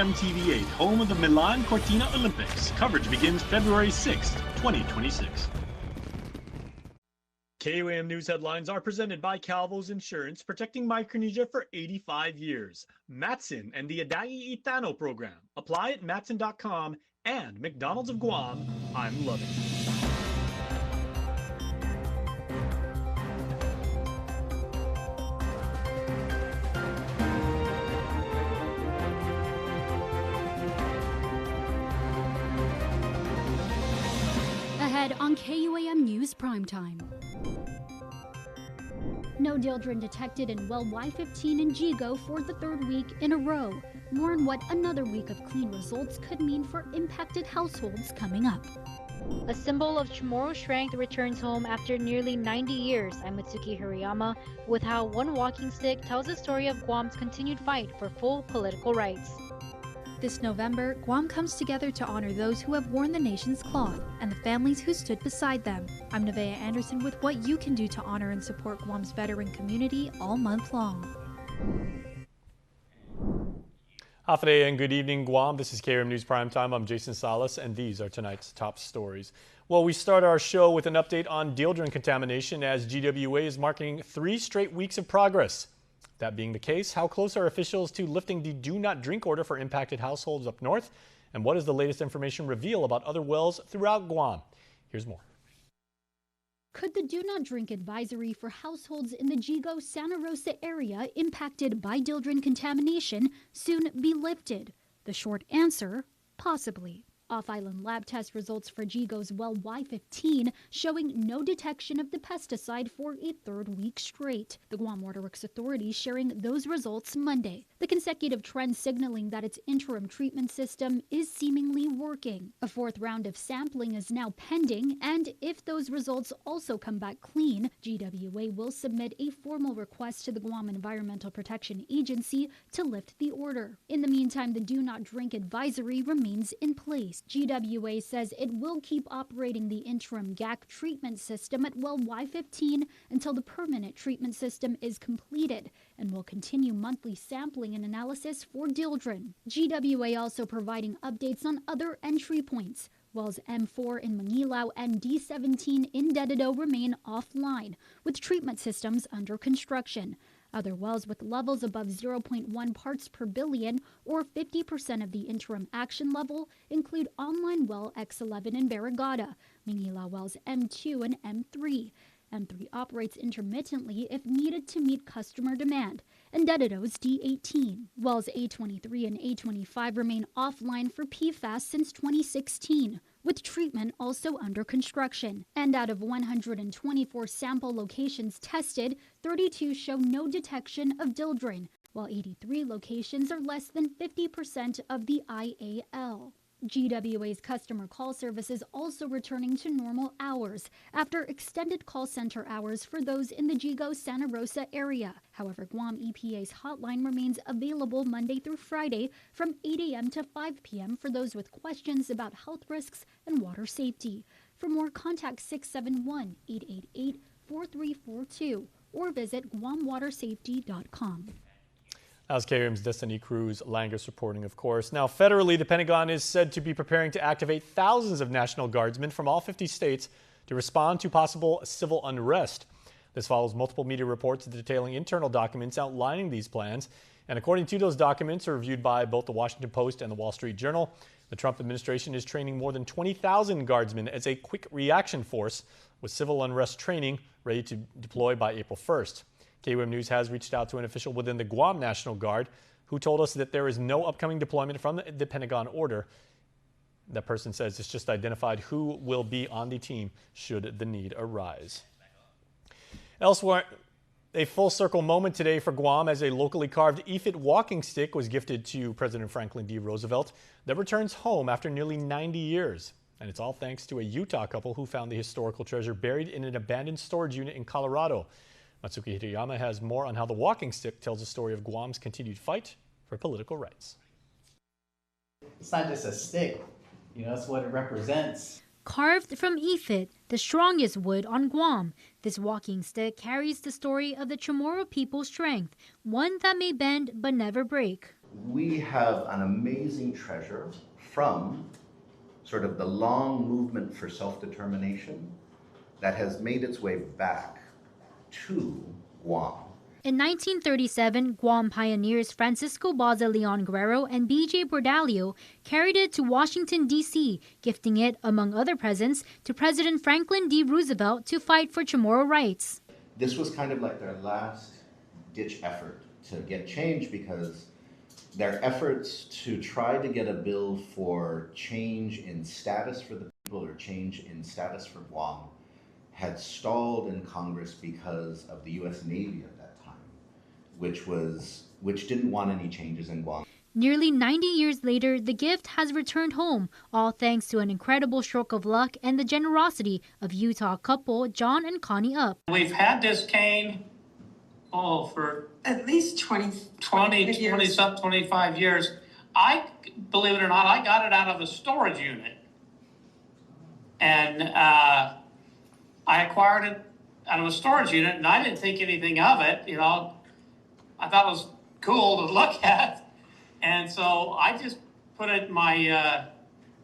KUAM TV 8, home of the Milan Cortina Olympics. Coverage begins February 6th, 2026. KUAM News headlines are presented by Calvo's Insurance, protecting Micronesia for 85 years. Matson and the Adai Itano program. Apply at matson.com and McDonald's of Guam. I'm loving it. Ahead on KUAM News Primetime. No dildren detected in well Y15 in Jigo for the third week in a row. More on what another week of clean results could mean for impacted households coming up. A symbol of Chamorro strength returns home after nearly 90 years. I'm Mitsuki Hirayama with how one walking stick tells the story of Guam's continued fight for full political rights. This November, Guam comes together to honor those who have worn the nation's cloth and the families who stood beside them. I'm Nevaeh Anderson with what you can do to honor and support Guam's veteran community all month long. Hafide and good evening, Guam. This is KUAM News Primetime. I'm Jason Salas, and these are tonight's top stories. Well, we start our show with an update on dildren contamination as GWA is marking 3 straight weeks of progress. That being the case, how close are officials to lifting the do not drink order for impacted households up north? And what does the latest information reveal about other wells throughout Guam? Here's more. Could the do not drink advisory for households in the Jigo Santa Rosa area impacted by dildren contamination soon be lifted? The short answer, possibly. Off-island lab test results for Jigo's well Y15 showing no detection of the pesticide for a third week straight. The Guam Waterworks Authority sharing those results Monday. The consecutive trend signaling that its interim treatment system is seemingly working. A 4th round of sampling is now pending, and if those results also come back clean, GWA will submit a formal request to the Guam Environmental Protection Agency to lift the order. In the meantime, the do not drink advisory remains in place. GWA says it will keep operating the interim GAC treatment system at well Y15 until the permanent treatment system is completed and will continue monthly sampling and analysis for dildren. GWA also providing updates on other entry points. Wells M4 in Manilao and D17 in Dededo remain offline, with treatment systems under construction. Other wells with levels above 0.1 parts per billion, or 50% of the interim action level, include online well X11 in Barrigada, Manila wells M2 and M3. M3 operates intermittently if needed to meet customer demand, and Dededo's D18. Wells A23 and A25 remain offline for PFAS since 2016, with treatment also under construction. And out of 124 sample locations tested, 32 show no detection of dildren, while 83 locations are less than 50% of the IAL. GWA's customer call service is also returning to normal hours after extended call center hours for those in the Jigo Santa Rosa area. However, Guam EPA's hotline remains available Monday through Friday from 8 a.m. to 5 p.m. for those with questions about health risks and water safety. For more, contact 671-888-4342 or visit guamwatersafety.com. As KUAM's Destiny Cruz Langus reporting, of course. Now, federally, the Pentagon is said to be preparing to activate thousands of National Guardsmen from all 50 states to respond to possible civil unrest. This follows multiple media reports detailing internal documents outlining these plans. And according to those documents, reviewed by both the Washington Post and the Wall Street Journal, the Trump administration is training more than 20,000 Guardsmen as a quick reaction force with civil unrest training ready to deploy by April 1st. KUAM News has reached out to an official within the Guam National Guard who told us that there is no upcoming deployment from the Pentagon order. That person says it's just identified who will be on the team should the need arise. Elsewhere, a full circle moment today for Guam as a locally carved EFIT walking stick was gifted to President Franklin D. Roosevelt that returns home after nearly 90 years. And it's all thanks to a Utah couple who found the historical treasure buried in an abandoned storage unit in Colorado. Matsuki Hirayama has more on how the walking stick tells the story of Guam's continued fight for political rights. It's not just a stick, that's what it represents. Carved from EFIT, the strongest wood on Guam, this walking stick carries the story of the Chamorro people's strength, one that may bend but never break. we have an amazing treasure from sort of the long movement for self-determination that has made its way back to Guam. In 1937, Guam pioneers Francisco Baza Leon Guerrero and B.J. Bordalio carried it to Washington, D.C., gifting it, among other presents, to President Franklin D. Roosevelt to fight for Chamorro rights. This was kind of like their last-ditch effort to get change, because their efforts to try to get a bill for change in status for the people, or change in status for Guam, had stalled in Congress because of the U.S. Navy at that time, which didn't want any changes in Guam. Nearly 90 years later, the gift has returned home, all thanks to an incredible stroke of luck and the generosity of Utah couple John and Connie Up. We've had this cane, for at least 25 years. Believe it or not, I got it out of a storage unit. And I acquired it out of a storage unit, and I didn't think anything of it. You know, I thought it was cool to look at, and so I just put it in my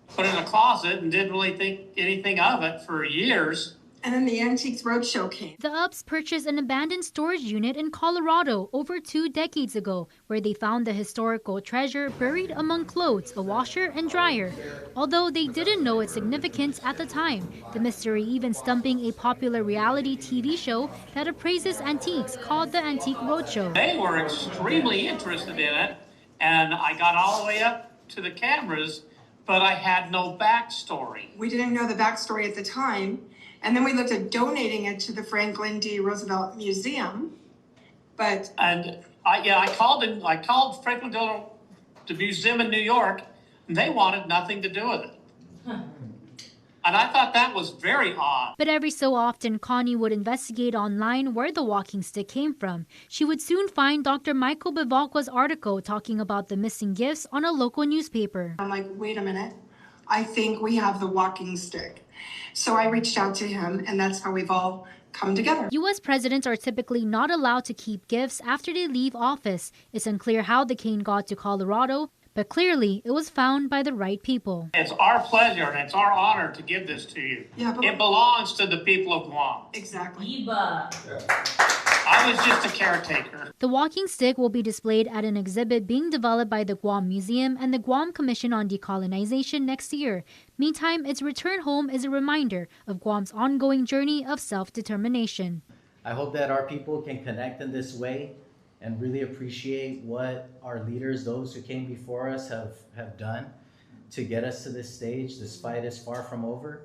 put it in a closet and didn't really think anything of it for years. And then the Antiques Roadshow came. The Ups purchased an abandoned storage unit in Colorado over 2 decades ago, where they found the historical treasure buried among clothes, a washer, and dryer. Although they didn't know its significance at the time, the mystery even stumping a popular reality TV show that appraises antiques called the Antique Roadshow. They were extremely interested in it, and I got all the way up to the cameras, but I had no backstory. We didn't know the backstory at the time. And then we looked at donating it to the Franklin D. Roosevelt Museum, but... And I called Franklin D. the museum in New York, and they wanted nothing to do with it. And I thought that was very odd. But every so often, Connie would investigate online where the walking stick came from. She would soon find Dr. Michael Bivalqua's article talking about the missing gifts on a local newspaper. I'm like, wait a minute. I think we have the walking stick. So I reached out to him, and that's how we've all come together. U.S. presidents are typically not allowed to keep gifts after they leave office. It's unclear how the cane got to Colorado, but clearly it was found by the right people. It's our pleasure and it's our honor to give this to you. Yeah, but it belongs to the people of Guam. Exactly. I was just a caretaker. The walking stick will be displayed at an exhibit being developed by the Guam Museum and the Guam Commission on Decolonization next year. Meantime, its return home is a reminder of Guam's ongoing journey of self-determination. I hope that our people can connect in this way and really appreciate what our leaders, those who came before us, have done to get us to this stage. This fight is far from over.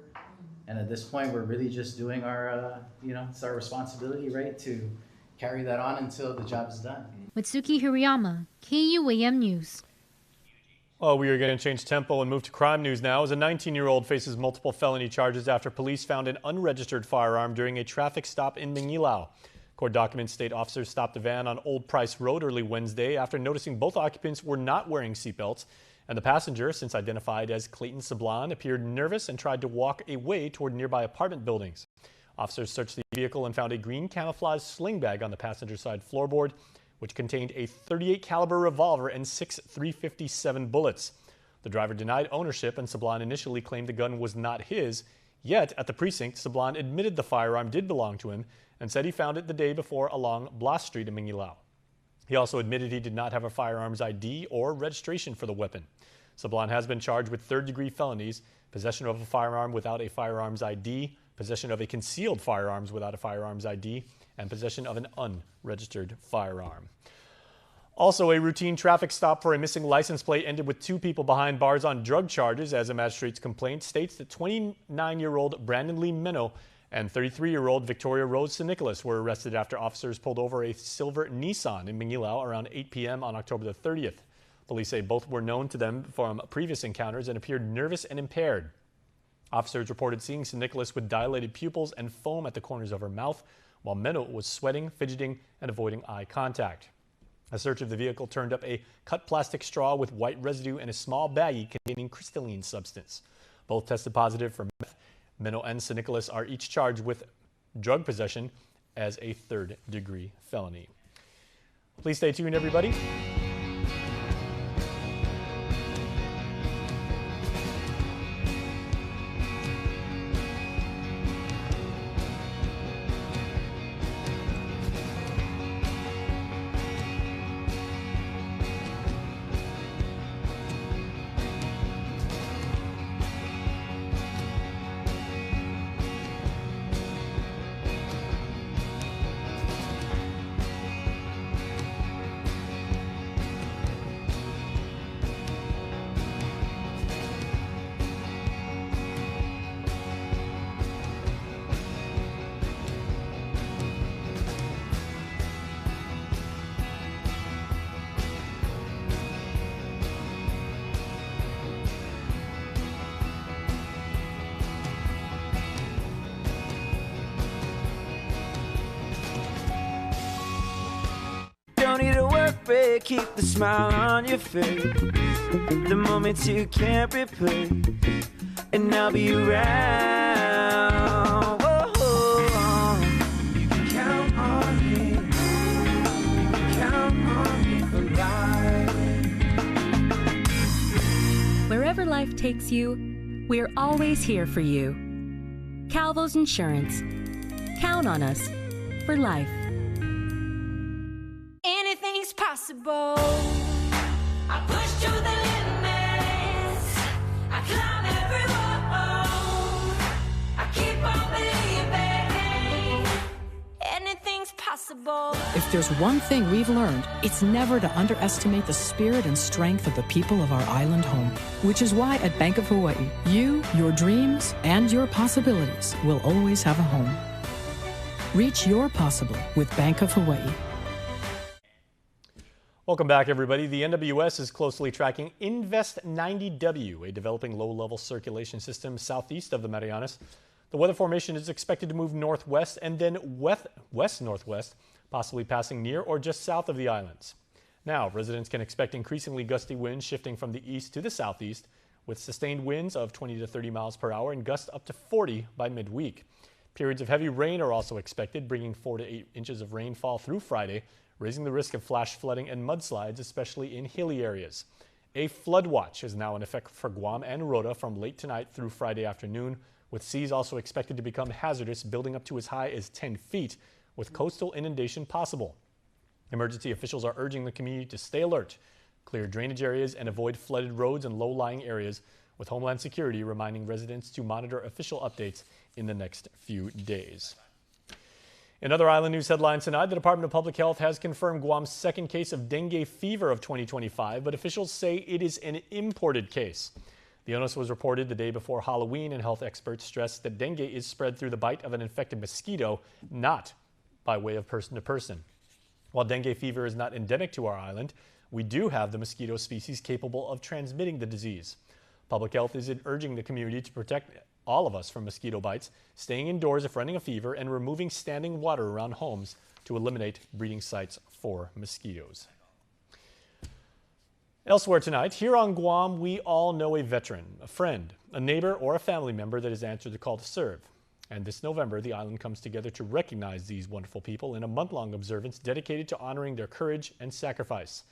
And at this point, we're really just doing our, it's our responsibility, right, to carry that on until the job is done. Mitsuki Hirayama, KUAM News. Well, we are going to change tempo and move to crime news now, as a 19-year-old faces multiple felony charges after police found an unregistered firearm during a traffic stop in Mangilao. Court documents state officers stopped a van on Old Price Road early Wednesday after noticing both occupants were not wearing seatbelts, and the passenger, since identified as Clayton Sablan, appeared nervous and tried to walk away toward nearby apartment buildings. Officers searched the vehicle and found a green camouflage sling bag on the passenger side floorboard, which contained a .38 caliber revolver and 6 .357 bullets. The driver denied ownership, and Sablan initially claimed the gun was not his. Yet, at the precinct, Sablan admitted the firearm did belong to him and said he found it the day before along Blas Street in Mangilao. He also admitted he did not have a firearms ID or registration for the weapon. Sablan has been charged with third-degree felonies, possession of a firearm without a firearms ID, possession of a concealed firearms without a firearms ID, and possession of an unregistered firearm. Also, a routine traffic stop for a missing license plate ended with 2 people behind bars on drug charges, as a magistrate's complaint states that 29-year-old Brandon Lee Minnow and 33-year-old Victoria Rose St. Nicholas were arrested after officers pulled over a silver Nissan in Mangilao around 8 p.m. on October the 30th. Police say both were known to them from previous encounters and appeared nervous and impaired. Officers reported seeing St. Nicholas with dilated pupils and foam at the corners of her mouth, while Minnow was sweating, fidgeting, and avoiding eye contact. A search of the vehicle turned up a cut plastic straw with white residue and a small baggie containing crystalline substance. Both tested positive for meth. Minnow and St. Nicholas are each charged with drug possession as a third-degree felony. Please stay tuned, everybody. break, keep the smile on your face. The moments you can't replay, and I'll be around. Whoa, you can count on me. You can count on me for life. Wherever life takes you, we're always here for you. Calvo's Insurance. Count on us for life. Anything's possible. I push to the limits. I climb every wall. I keep on believing. Anything's possible. If there's one thing we've learned, it's never to underestimate the spirit and strength of the people of our island home. Which is why at Bank of Hawaii, you, your dreams, and your possibilities will always have a home. Reach your possible with Bank of Hawaii. Welcome back, everybody. The NWS is closely tracking Invest 90W, a developing low-level circulation system southeast of the Marianas. The weather formation is expected to move northwest and then west-northwest, possibly passing near or just south of the islands. Now, residents can expect increasingly gusty winds shifting from the east to the southeast, with sustained winds of 20 to 30 miles per hour and gusts up to 40 by midweek. Periods of heavy rain are also expected, bringing 4 to 8 inches of rainfall through Friday, raising the risk of flash flooding and mudslides, especially in hilly areas. A flood watch is now in effect for Guam and Rota from late tonight through Friday afternoon, with seas also expected to become hazardous, building up to as high as 10 feet, with coastal inundation possible. Emergency officials are urging the community to stay alert, clear drainage areas, and avoid flooded roads and low-lying areas, with Homeland Security reminding residents to monitor official updates in the next few days. In other island news headlines tonight, the Department of Public Health has confirmed Guam's second case of dengue fever of 2025, but officials say it is an imported case. The illness was reported the day before Halloween, and health experts stressed that dengue is spread through the bite of an infected mosquito, not by way of person to person. While dengue fever is not endemic to our island, we do have the mosquito species capable of transmitting the disease. Public Health is urging the community to protect all of us from mosquito bites, staying indoors if running a fever, and removing standing water around homes to eliminate breeding sites for mosquitoes. Elsewhere tonight, here on Guam, we all know a veteran, a friend, a neighbor, or a family member that has answered the call to serve. And this November, the island comes together to recognize these wonderful people in a month-long observance dedicated to honoring their courage and sacrifice.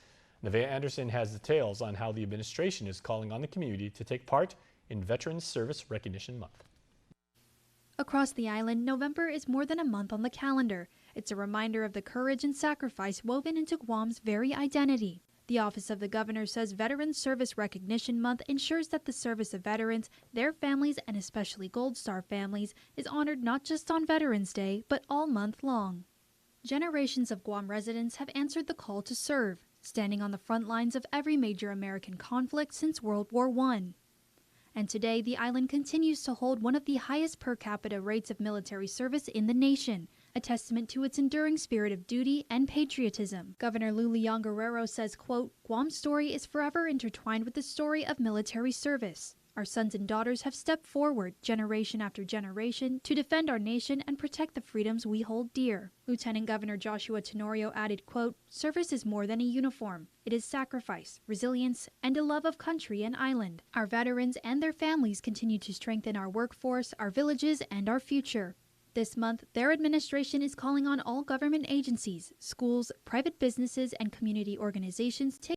Nevaeh Anderson has details on how the administration is calling on the community to take part in Veterans Service Recognition Month. Across the island, November is more than a month on the calendar. It's a reminder of the courage and sacrifice woven into Guam's very identity. The Office of the Governor says Veterans Service Recognition Month ensures that the service of veterans, their families, and especially Gold Star families is honored not just on Veterans Day, but all month long. Generations of Guam residents have answered the call to serve, standing on the front lines of every major American conflict since World War I. And today, the island continues to hold one of the highest per capita rates of military service in the nation, a testament to its enduring spirit of duty and patriotism. Governor Luliang Guerrero says, quote, "Guam's story is forever intertwined with the story of military service. Our sons and daughters have stepped forward, generation after generation, to defend our nation and protect the freedoms we hold dear." Lieutenant Governor Joshua Tenorio added, quote, "Service is more than a uniform. It is sacrifice, resilience, and a love of country and island. Our veterans and their families continue to strengthen our workforce, our villages, and our future." This month, their administration is calling on all government agencies, schools, private businesses, and community organizations to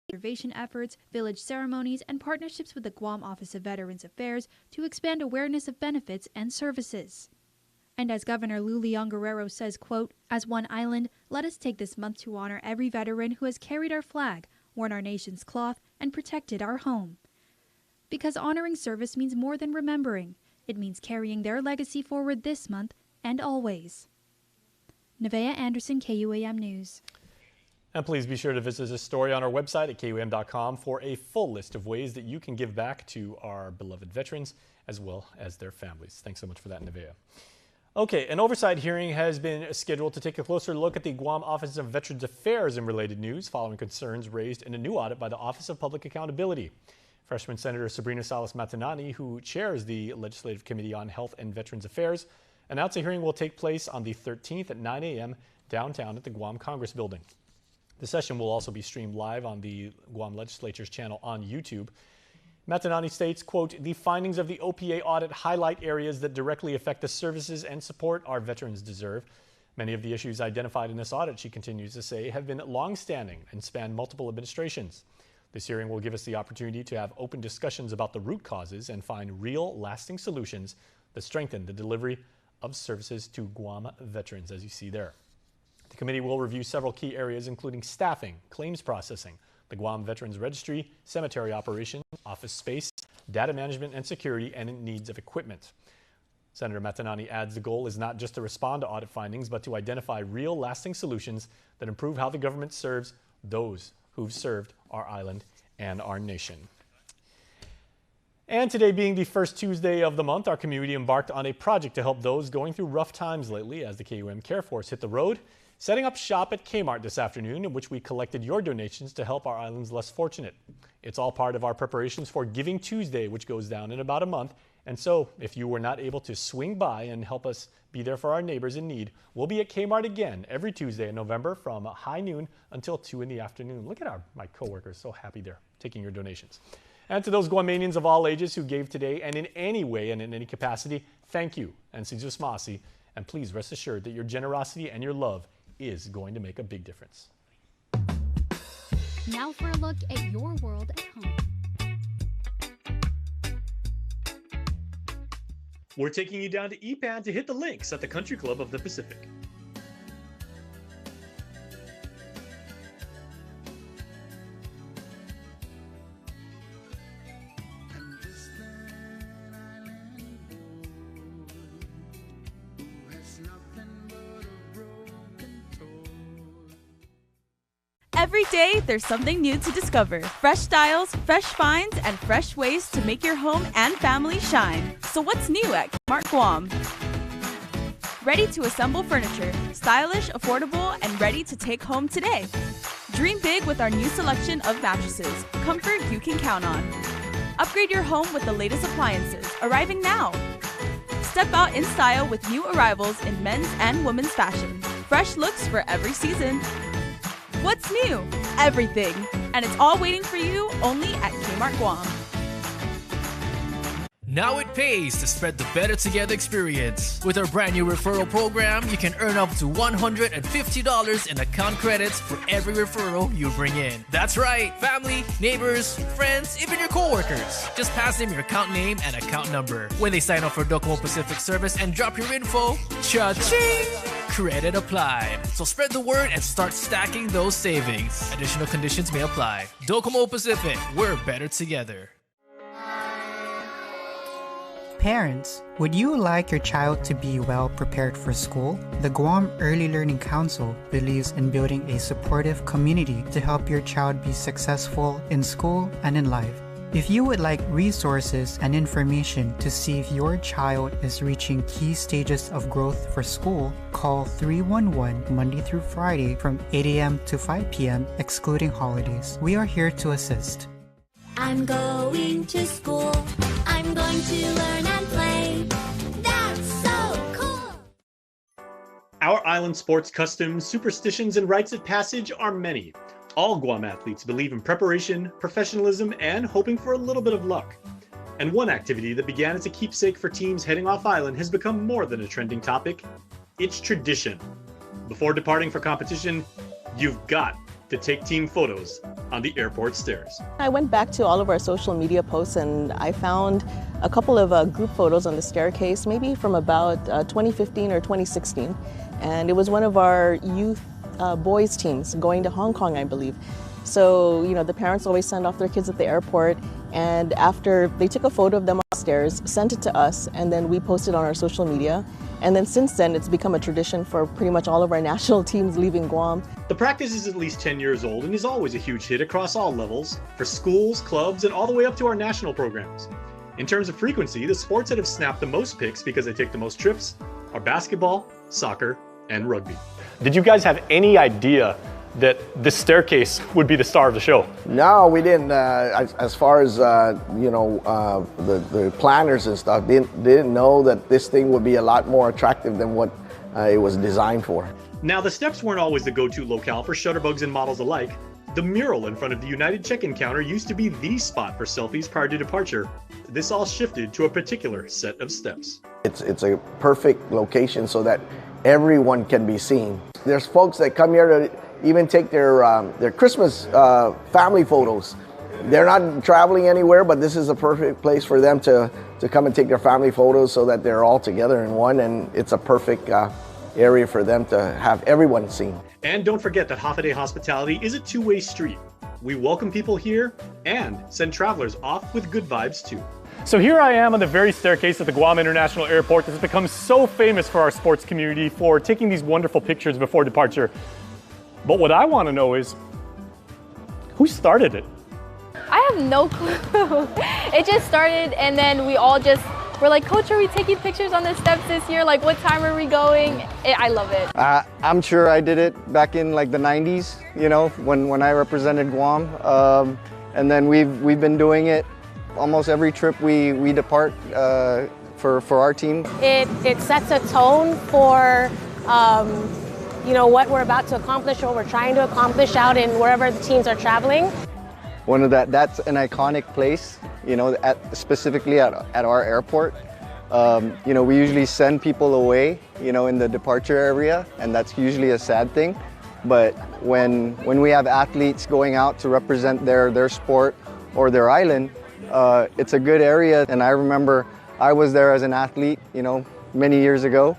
conservation efforts, village ceremonies, and partnerships with the Guam Office of Veterans Affairs to expand awareness of benefits and services. And as Governor Luliang Guerrero says, quote, "As one island, let us take this month to honor every veteran who has carried our flag, worn our nation's cloth, and protected our home. Because honoring service means more than remembering. It means carrying their legacy forward this month and always." Nevaeh Anderson, KUAM News. And please be sure to visit this story on our website at KUAM.com for a full list of ways that you can give back to our beloved veterans as well as their families. Thanks so much for that, Nevaeh. Okay, an oversight hearing has been scheduled to take a closer look at the Guam Office of Veterans Affairs and related news following concerns raised in a new audit by the Office of Public Accountability. Freshman Senator Sabrina Salas-Matanani, who chairs the Legislative Committee on Health and Veterans Affairs, announced a hearing will take place on the 13th at 9 a.m. downtown at the Guam Congress Building. The session will also be streamed live on the Guam Legislature's channel on YouTube. Matanani states, quote, "The findings of the OPA audit highlight areas that directly affect the services and support our veterans deserve. Many of the issues identified in this audit," she continues to say, "have been long-standing and span multiple administrations. This hearing will give us the opportunity to have open discussions about the root causes and find real, lasting solutions that strengthen the delivery of services to Guam veterans," as you see there. The committee will review several key areas, including staffing, claims processing, the Guam Veterans Registry, cemetery operations, office space, data management and security, and needs of equipment. Senator Matanani adds the goal is not just to respond to audit findings, but to identify real, lasting solutions that improve how the government serves those who've served our island and our nation. And today being the first Tuesday of the month, our community embarked on a project to help those going through rough times lately as the KUAM Care Force hit the road, setting up shop at Kmart this afternoon, in which we collected your donations to help our islands less fortunate. It's all part of our preparations for Giving Tuesday, which goes down in about a month. And so, if you were not able to swing by and help us be there for our neighbors in need, we'll be at Kmart again every Tuesday in November from high noon until 2 in the afternoon. Look at my coworkers, so happy they're taking your donations. And to those Guamanians of all ages who gave today and in any way and in any capacity, thank you and Sizusmasi. And please rest assured that your generosity and your love is going to make a big difference. Now for a look at your world at home. We're taking you down to EPAN to hit the links at the Country Club of the Pacific. Every day, there's something new to discover. Fresh styles, fresh finds, and fresh ways to make your home and family shine. So what's new at Kmart Guam? Ready to assemble furniture, stylish, affordable, and ready to take home today. Dream big with our new selection of mattresses. Comfort you can count on. Upgrade your home with the latest appliances, arriving now. Step out in style with new arrivals in men's and women's fashion. Fresh looks for every season. What's new? Everything. And it's all waiting for you only at Kmart Guam. Now it pays to spread the Better Together experience. With our brand new referral program, you can earn up to $150 in account credits for every referral you bring in. That's right, family, neighbors, friends, even your coworkers. Just pass them your account name and account number. When they sign up for Docomo Pacific service and drop your info, cha-ching! Credit applied. So spread the word and start stacking those savings. Additional conditions may apply. Docomo Pacific, we're better together. Parents, would you like your child to be well prepared for school? The Guam Early Learning Council believes in building a supportive community to help your child be successful in school and in life. If you would like resources and information to see if your child is reaching key stages of growth for school, call 311 Monday through Friday from 8 a.m. to 5 p.m. excluding holidays. We are here to assist. I'm going to school. I'm going to learn and play. That's so cool. Our island sports customs, superstitions, and rites of passage are many. All Guam athletes believe in preparation, professionalism, and hoping for a little bit of luck. And one activity that began as a keepsake for teams heading off island has become more than a trending topic. It's tradition. Before departing for competition, you've got to take team photos on the airport stairs. I went back to all of our social media posts and I found a couple of group photos on the staircase, maybe from about 2015 or 2016. And it was one of our youth boys teams going to Hong Kong, I believe. So, you know, the parents always send off their kids at the airport, and after they took a photo of them upstairs, sent it to us, and then we posted on our social media. And then since then, it's become a tradition for pretty much all of our national teams leaving Guam. The practice is at least 10 years old and is always a huge hit across all levels, for schools, clubs, and all the way up to our national programs. In terms of frequency, the sports that have snapped the most pics because they take the most trips are basketball, soccer, and rugby. Did you guys have any idea that this staircase would be the star of the show? No, we didn't. As far as the planners and stuff, didn't know that this thing would be a lot more attractive than what it was designed for. Now, the steps weren't always the go-to locale for shutterbugs and models alike. The mural in front of the United check-in counter used to be the spot for selfies prior to departure. This all shifted to a particular set of steps. It's a perfect location so that everyone can be seen. There's folks that come here to even take their Christmas family photos. They're not traveling anywhere, but this is a perfect place for them to come and take their family photos so that they're all together in one, and it's a perfect area for them to have everyone seen. And don't forget that Hafaday Hospitality is a two-way street. We welcome people here and send travelers off with good vibes too. So here I am on the very staircase at the Guam International Airport that has become so famous for our sports community for taking these wonderful pictures before departure. But what I want to know is, who started it? I have no clue. It just started, and then we all just were like, Coach, are we taking pictures on the steps this year? Like, what time are we going? I love it. I'm sure I did it back in like the 90s, you know, when I represented Guam. And then we've been doing it almost every trip we depart for our team. It sets a tone for you know, what we're about to accomplish or we're trying to accomplish out in wherever the teams are traveling. That's an iconic place, you know, specifically at our airport. You know, we usually send people away, you know, in the departure area, and that's usually a sad thing. But when we have athletes going out to represent their sport or their island, it's a good area. And I remember I was there as an athlete, you know, many years ago,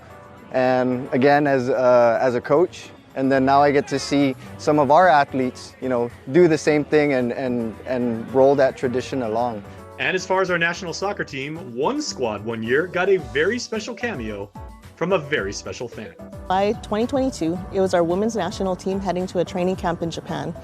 and again as a coach. And then now I get to see some of our athletes, you know, do the same thing and roll that tradition along. And as far as our national soccer team, one squad one year got a very special cameo from a very special fan. By 2022, it was our women's national team heading to a training camp in Japan.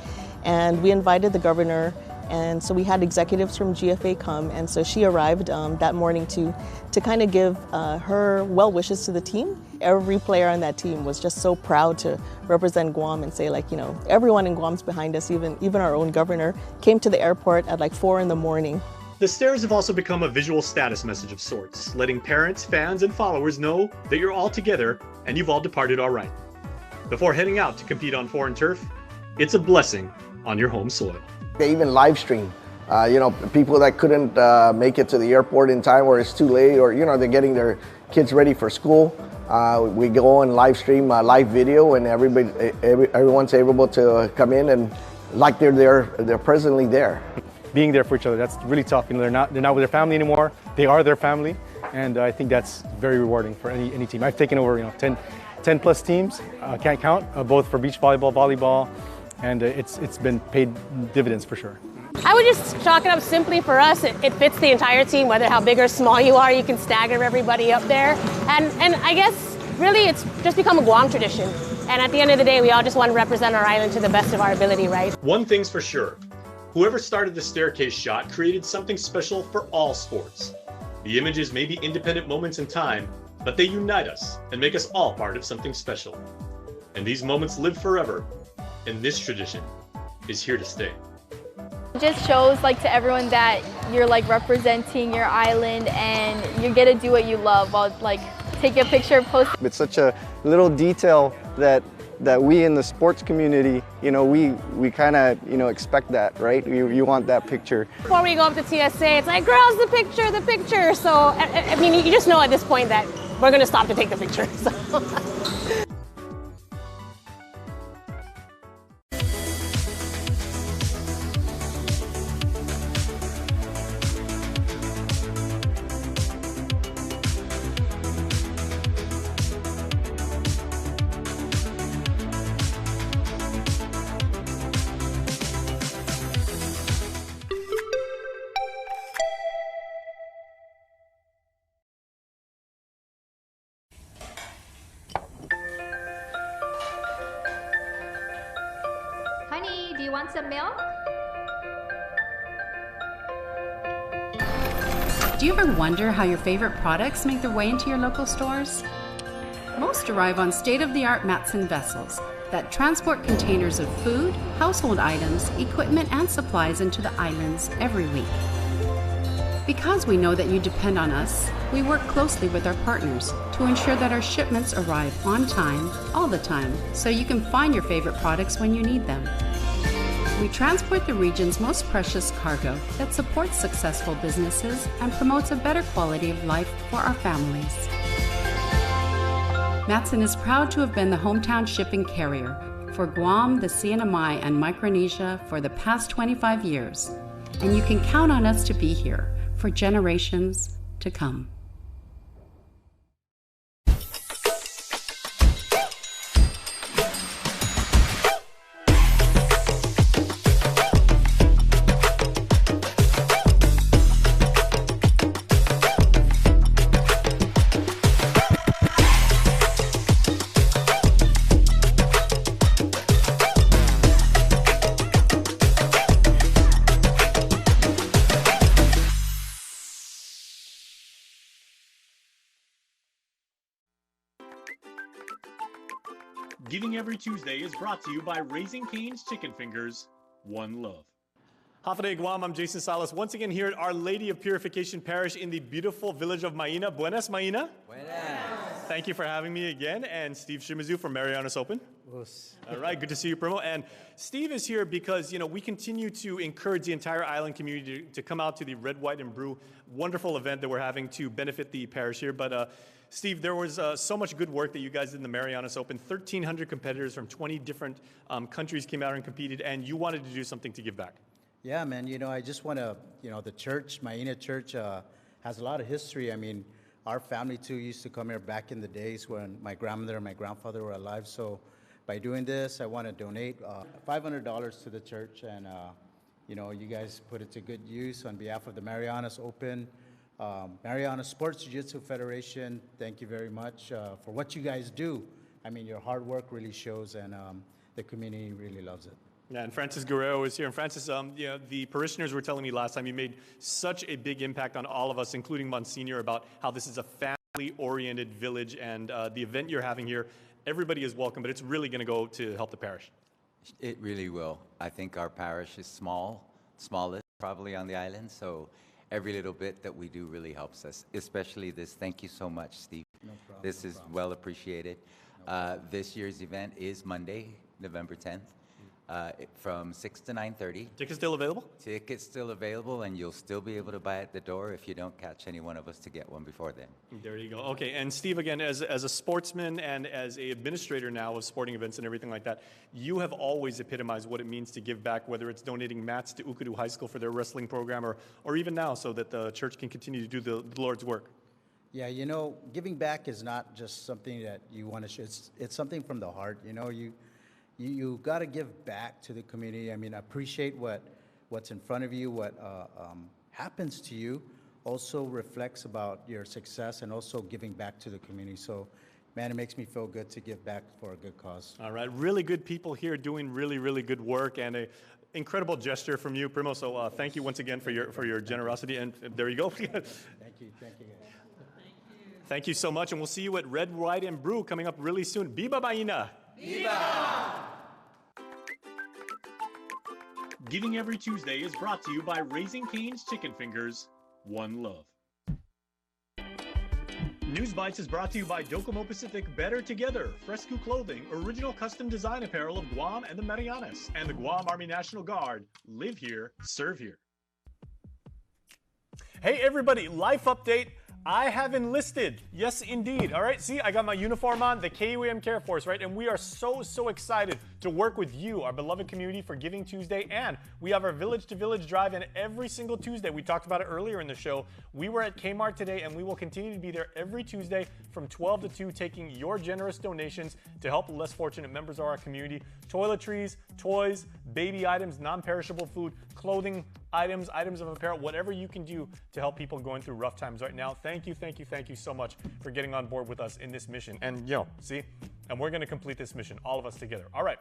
And we invited the governor, and so we had executives from GFA come, and so she arrived that morning to kind of give her well wishes to the team. Every player on that team was just so proud to represent Guam and say, like, you know, everyone in Guam's behind us, even our own governor came to the airport at like 4 in the morning. The stairs have also become a visual status message of sorts, letting parents, fans, and followers know that you're all together and you've all departed all right. Before heading out to compete on foreign turf, it's a blessing on your home soil. They even live stream, you know, people that couldn't make it to the airport in time or it's too late, or, you know, they're getting their kids ready for school. We go and live stream live video, and everyone's able to come in and like they're presently there. Being there for each other, that's really tough. You know, they're not with their family anymore. They are their family, and I think that's very rewarding for any team. I've taken over, you know, 10 plus teams. Can't count, both for beach volleyball, volleyball, and it's been paid dividends for sure. I would just chalk it up simply for us. It fits the entire team, whether how big or small you are. You can stagger everybody up there, and I guess really it's just become a Guam tradition. And at the end of the day, we all just want to represent our island to the best of our ability, right? One thing's for sure. Whoever started the staircase shot created something special for all sports. The images may be independent moments in time, but they unite us and make us all part of something special. And these moments live forever, and this tradition is here to stay. It just shows like to everyone that you're like representing your island and you get to do what you love while like take a picture, post. It's such a little detail that we in the sports community, you know, we kind of, you know, expect that, right? You want that picture. Before we go up to TSA, it's like, girls, the picture. So, I mean, you just know at this point that we're going to stop to take the picture. So. Honey, do you want some milk? Do you ever wonder how your favorite products make their way into your local stores? Most arrive on state-of-the-art Matson vessels that transport containers of food, household items, equipment, and supplies into the islands every week. Because we know that you depend on us, we work closely with our partners to ensure that our shipments arrive on time, all the time, so you can find your favorite products when you need them. We transport the region's most precious cargo that supports successful businesses and promotes a better quality of life for our families. Matson is proud to have been the hometown shipping carrier for Guam, the CNMI, and Micronesia for the past 25 years, and you can count on us to be here for generations to come. Giving Every Tuesday is brought to you by Raising Cane's Chicken Fingers. One love. Hafa Guam, I'm Jason Salas. Once again here at Our Lady of Purification Parish in the beautiful village of Maina. Buenas, Maina. Buenas. Thank you for having me again. And Steve Shimizu from Marianas Open. All right, good to see you, Primo. And Steve is here because, you know, we continue to encourage the entire island community to come out to the Red, White, and Brew wonderful event that we're having to benefit the parish here. But Steve, there was so much good work that you guys did in the Marianas Open. 1,300 competitors from 20 different countries came out and competed, and you wanted to do something to give back. Yeah, man, you know, I just want to, you know, the church, Maina Church, has a lot of history. I mean, our family, too, used to come here back in the days when my grandmother and my grandfather were alive. So by doing this, I want to donate $500 to the church, and, you know, you guys put it to good use on behalf of the Marianas Open. Marianas Sports Jiu-Jitsu Federation, thank you very much for what you guys do. I mean, your hard work really shows, and the community really loves it. Yeah, and Francis Guerrero is here. And Francis, you know, the parishioners were telling me last time you made such a big impact on all of us, including Monsignor, about how this is a family-oriented village, and the event you're having here, everybody is welcome, but it's really going to go to help the parish. It really will. I think our parish is smallest probably on the island, so every little bit that we do really helps us, especially this. Thank you so much, Steve. No problem. This is well appreciated. This year's event is Monday, November 10th, from 6 to 9:30. Tickets still available? Tickets still available, and you'll still be able to buy at the door if you don't catch any one of us to get one before then. There you go. Okay, and Steve, again, as a sportsman and as an administrator now of sporting events and everything like that, you have always epitomized what it means to give back, whether it's donating mats to Ukudu High School for their wrestling program, or even now so that the church can continue to do the Lord's work. Yeah, you know, giving back is not just something that you want to show. It's something from the heart. You know, you got to give back to the community. I mean, appreciate what's in front of you, what happens to you also reflects about your success, and also giving back to the community. So, man, it makes me feel good to give back for a good cause. All right, really good people here doing really, really good work, and a incredible gesture from you, Primo. So thank you once again for your generosity, and there you go. Thank you guys. Thank you so much, and we'll see you at Red, White, and Brew coming up really soon. Viva Maina! Viva! Giving Every Tuesday is brought to you by Raising Cane's Chicken Fingers. One love. News Bites is brought to you by Docomo Pacific Better Together, Fresco Clothing, original custom design apparel of Guam and the Marianas, and the Guam Army National Guard. Live here, serve here. Hey everybody, life update. I have enlisted. Yes, indeed. All right, see, I got my uniform on, the KUAM Care Force, right? And we are so excited to work with you, our beloved community, for Giving Tuesday. And we have our Village to Village drive-in every single Tuesday. We talked about it earlier in the show. We were at Kmart today, and we will continue to be there every Tuesday from 12 to 2, taking your generous donations to help less fortunate members of our community. Toiletries, toys, baby items, non-perishable food, clothing items, items of apparel, whatever you can do to help people going through rough times right now. Thank you so much for getting on board with us in this mission. And, you know, see, and we're going to complete this mission, all of us together. All right.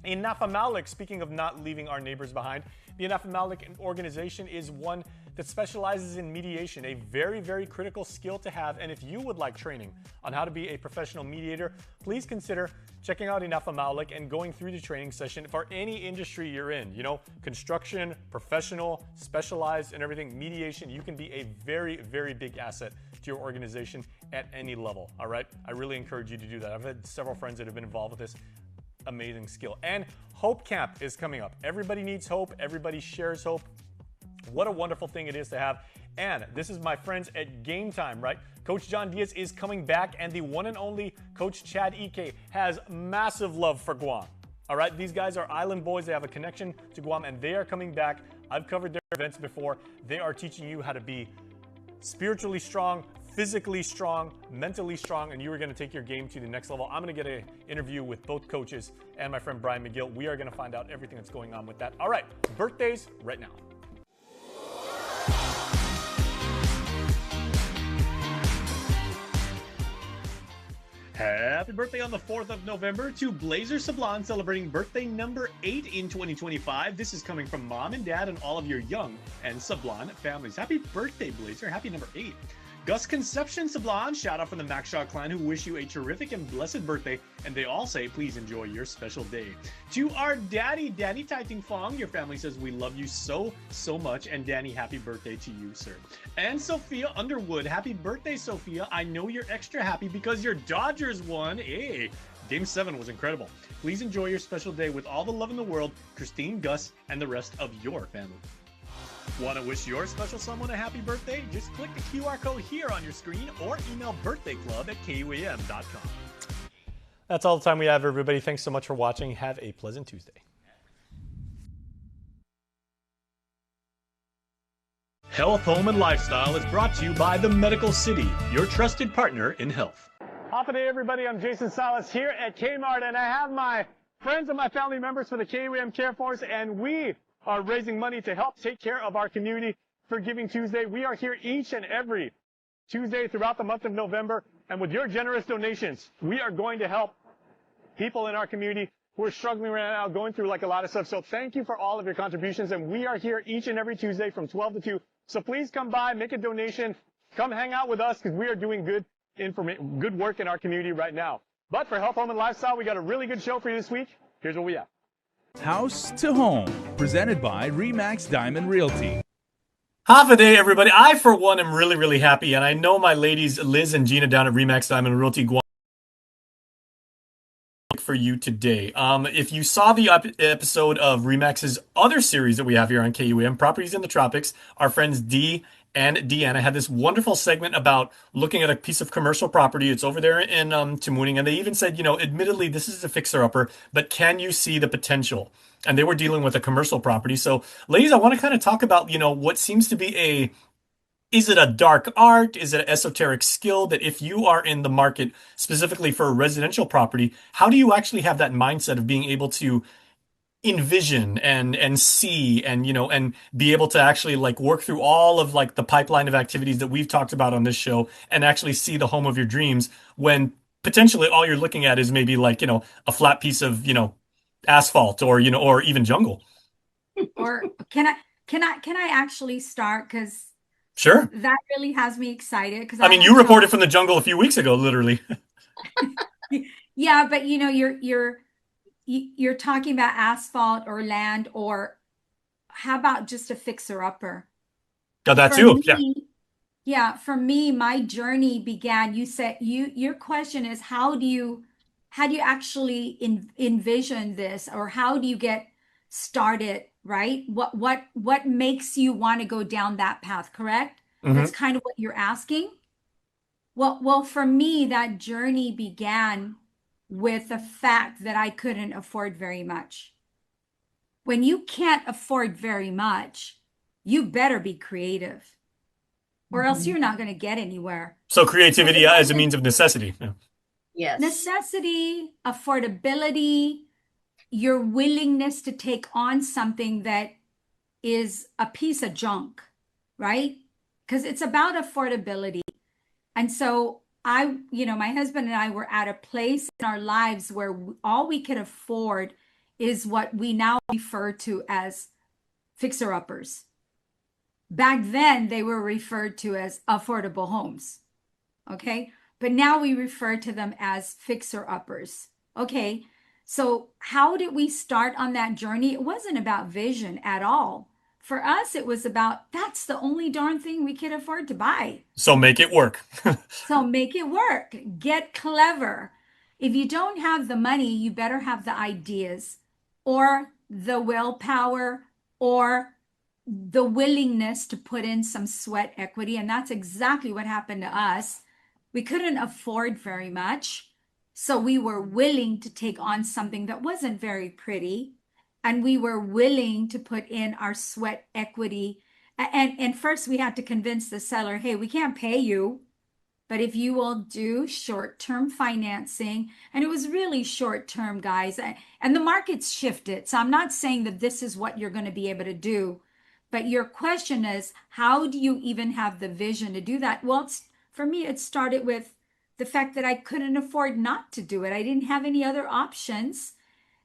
In Nafamalik, speaking of not leaving our neighbors behind, the Nafamalik organization is one that specializes in mediation, a very, very critical skill to have. And if you would like training on how to be a professional mediator, please consider checking out Inafa Maulik and going through the training session for any industry you're in. You know, construction, professional, specialized, and everything. Mediation, you can be a very, very big asset to your organization at any level. All right, I really encourage you to do that. I've had several friends that have been involved with this. Amazing skill. And Hope Camp is coming up. Everybody needs hope. Everybody shares hope. What a wonderful thing it is to have. And this is my friends at Game Time, right? Coach John Diaz is coming back, and the one and only Coach Chad Ike has massive love for Guam. All right, these guys are island boys. They have a connection to Guam, and they are coming back. I've covered their events before. They are teaching you how to be spiritually strong, physically strong, mentally strong, and you are going to take your game to the next level. I'm going to get an interview with both coaches and my friend Brian McGill. We are going to find out everything that's going on with that. All right, birthdays right now. Happy birthday on the 4th of November to Blazer Sablan, celebrating birthday number 8 in 2025. This is coming from mom and dad and all of your young and Sablan families. Happy birthday, Blazer. Happy number 8. Gus Conception Sablan, shout out from the Maxshaw clan, who wish you a terrific and blessed birthday, and they all say please enjoy your special day. To our daddy, Danny Taiting Fong, your family says we love you so much, and Danny, happy birthday to you, sir. And Sophia Underwood, happy birthday, Sophia. I know you're extra happy because your Dodgers won. Hey, Game 7 was incredible. Please enjoy your special day with all the love in the world, Christine, Gus, and the rest of your family. Want to wish your special someone a happy birthday? Just click the QR code here on your screen or email birthdayclub@kuam.com. That's all the time we have, everybody. Thanks so much for watching. Have a pleasant Tuesday. Health, Home, and Lifestyle is brought to you by The Medical City, your trusted partner in health. Happy day, everybody. I'm Jason Salas here at Kmart, and I have my friends and my family members for the KUAM Care Force, and we are raising money to help take care of our community for Giving Tuesday. We are here each and every Tuesday throughout the month of November, and with your generous donations, we are going to help people in our community who are struggling right now, going through like a lot of stuff. So thank you for all of your contributions, and we are here each and every Tuesday from 12 to 2. So please come by, make a donation, come hang out with us, because we are doing good work in our community right now. But for Health, Home, and Lifestyle, we got a really good show for you this week. Here's what we have. House to Home, presented by Remax Diamond Realty. Half a day, everybody. I, for one, am really, really happy, and I know my ladies, Liz and Gina down at Remax Diamond Realty Guam, for you today. If you saw the episode of Remax's other series that we have here on KUAM, Properties in the Tropics, our friends Dee and Deanna had this wonderful segment about looking at a piece of commercial property. It's over there in Tamuning, and they even said, you know, admittedly, this is a fixer-upper, but can you see the potential? And they were dealing with a commercial property. So, ladies, I want to kind of talk about, you know, what seems to be is it a dark art? Is it an esoteric skill that if you are in the market specifically for a residential property, how do you actually have that mindset of being able to envision and see and, you know, and be able to actually like work through all of like the pipeline of activities that we've talked about on this show and actually see the home of your dreams when potentially all you're looking at is maybe like, you know, a flat piece of, you know, asphalt or, you know, or even jungle. Or can I actually start? Because sure, that really has me excited. Because I mean, you reported from the jungle a few weeks ago, literally. Yeah, but you know, you're talking about asphalt or land, or how about just a fixer-upper? Oh, that too. Yeah. Yeah, for me, my journey began. You said your question is how do you actually envision this, or how do you get started, right? What makes you want to go down that path, correct? Mm-hmm. That's kind of what you're asking. Well, for me, that journey began with the fact that I couldn't afford very much. When you can't afford very much, you better be creative, or else you're not going to get anywhere. So creativity as a means of necessity. Yeah. Yes. Necessity, affordability, your willingness to take on something that is a piece of junk, right? Because it's about affordability. And so my husband and I were at a place in our lives where all we could afford is what we now refer to as fixer-uppers. Back then, they were referred to as affordable homes. Okay. But now we refer to them as fixer-uppers. Okay. So, how did we start on that journey? It wasn't about vision at all. For us, it was about that's the only darn thing we could afford to buy. So make it work. So make it work. Get clever. If you don't have the money, you better have the ideas or the willpower or the willingness to put in some sweat equity. And that's exactly what happened to us. We couldn't afford very much. So we were willing to take on something that wasn't very pretty. And we were willing to put in our sweat equity. And first we had to convince the seller, hey, we can't pay you, but if you will do short-term financing, and it was really short-term, guys, and the market's shifted. So I'm not saying that this is what you're going to be able to do, but your question is, how do you even have the vision to do that? Well, for me, it started with the fact that I couldn't afford not to do it. I didn't have any other options.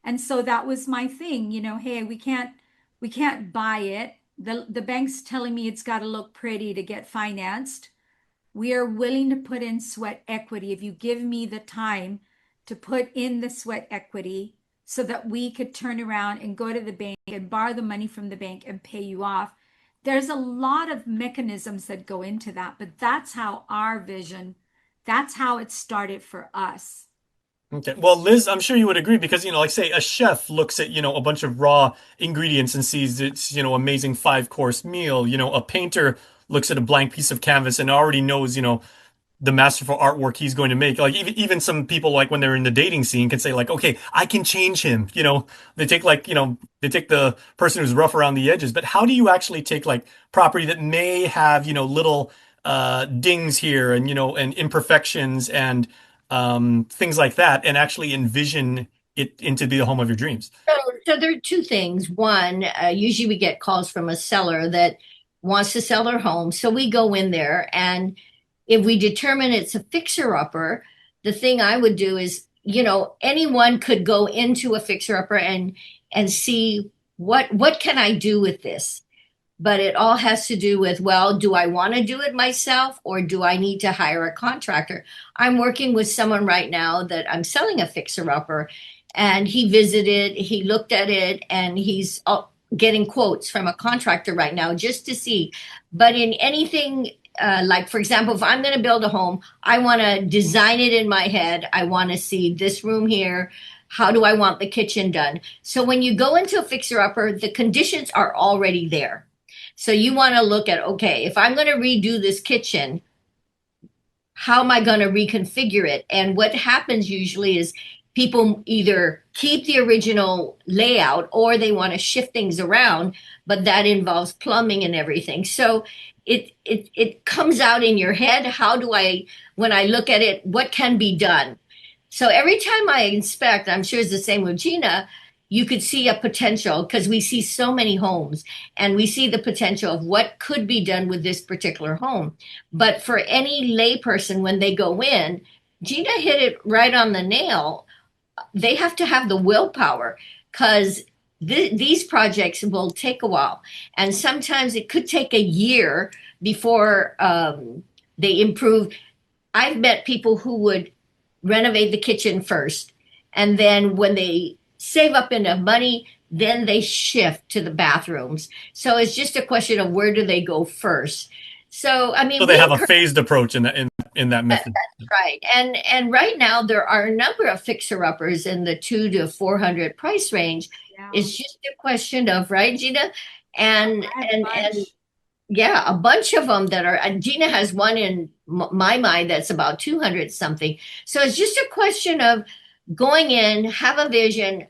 And so that was my thing, hey, we can't buy it. The bank's telling me it's got to look pretty to get financed. We are willing to put in sweat equity if you give me the time to put in the sweat equity so that we could turn around and go to the bank and borrow the money from the bank and pay you off. There's a lot of mechanisms that go into that, but that's how that's how it started for us. Okay. Well, Liz, I'm sure you would agree because, like say a chef looks at, a bunch of raw ingredients and sees it's, amazing 5-course meal. A painter looks at a blank piece of canvas and already knows, the masterful artwork he's going to make. Like even some people, like when they're in the dating scene, can say like, okay, I can change him. They take they take the person who's rough around the edges. But how do you actually take like property that may have, little dings here and, and imperfections and things like that, and actually envision it into be the home of your dreams? So there are two things. One, usually we get calls from a seller that wants to sell their home. So we go in there, and if we determine it's a fixer-upper, the thing I would do is, anyone could go into a fixer-upper and see what can I do with this? But it all has to do with, well, do I want to do it myself or do I need to hire a contractor? I'm working with someone right now that I'm selling a fixer-upper, and he visited, he looked at it, and he's getting quotes from a contractor right now just to see. But in anything, like, for example, if I'm going to build a home, I want to design it in my head. I want to see this room here. How do I want the kitchen done? So when you go into a fixer-upper, the conditions are already there. So you want to look at, okay, if I'm going to redo this kitchen, how am I going to reconfigure it? And what happens usually is people either keep the original layout or they want to shift things around, but that involves plumbing and everything. So it comes out in your head. How do I, when I look at it, what can be done? So every time I inspect, I'm sure it's the same with Gina, you could see a potential because we see so many homes and we see the potential of what could be done with this particular home. But for any layperson, when they go in, Gina hit it right on the nail. They have to have the willpower because these projects will take a while. And sometimes it could take a year before they improve. I've met people who would renovate the kitchen first. And then when they save up enough money, then they shift to the bathrooms. So it's just a question of where do they go first. So I mean, so they have a phased approach in that method. That's right. And right now there are a number of fixer-uppers in the $200 to $400 price range. Yeah. It's just a question of, right, Gina? And yeah, a bunch of them that are. And Gina has one in my mind that's about 200 something. So it's just a question of going in, have a vision.